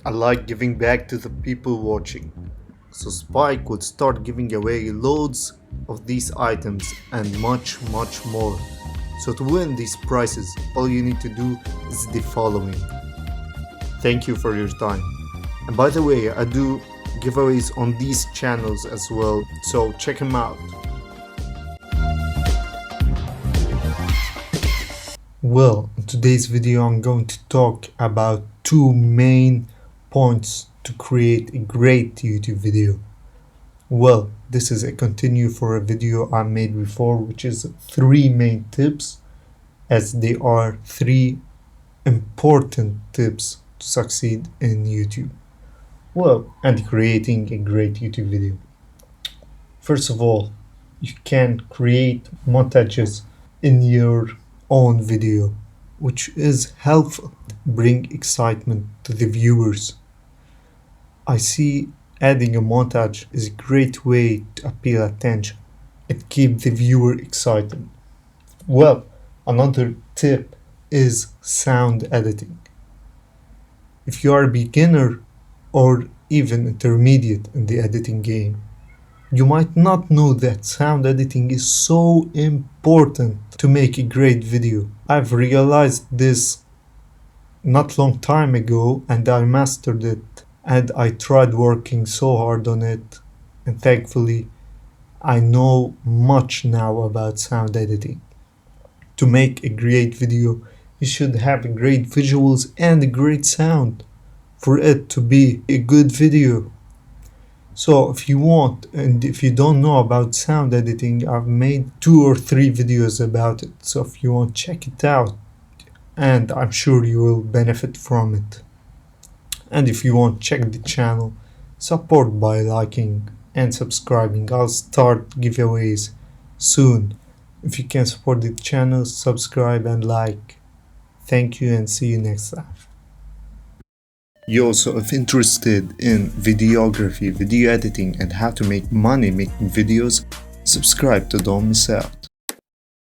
I like giving back to the people watching. So Spike would start giving away loads of these items and much more. So to win these prizes, all you need to do is the following. Thank you for your time. And by the way, I do giveaways on these channels as well, so check them out. Well, in today's video I'm going to talk about two main points to create a great YouTube video. Well, this is a continue for a video I made before, which is 3 main tips, as they are 3 important tips to succeed in YouTube. Well, and creating a great YouTube video. First of all, you can create montages in your own video, which is helpful, bring excitement to the viewers. I see adding a montage is a great way to appeal attention. It keeps the viewer excited. Well, another tip is sound editing. If you are a beginner or even intermediate in the editing game, you might not know that sound editing is so important to make a great video. I've realized this not long time ago and I mastered it, and I tried working so hard on it, and thankfully I know much now about sound editing. To make a great video, you should have great visuals and a great sound for it to be a good video. So if you want, and if you don't know about sound editing, I've made 2 or 3 videos about it. So if you want, check it out, and I'm sure you will benefit from it. And if you want, check the channel, support by liking and subscribing. I'll start giveaways soon. If you can support the channel, subscribe and like. Thank you and see you next time. You also, if interested in videography, video editing and how to make money making videos, subscribe to don't miss out.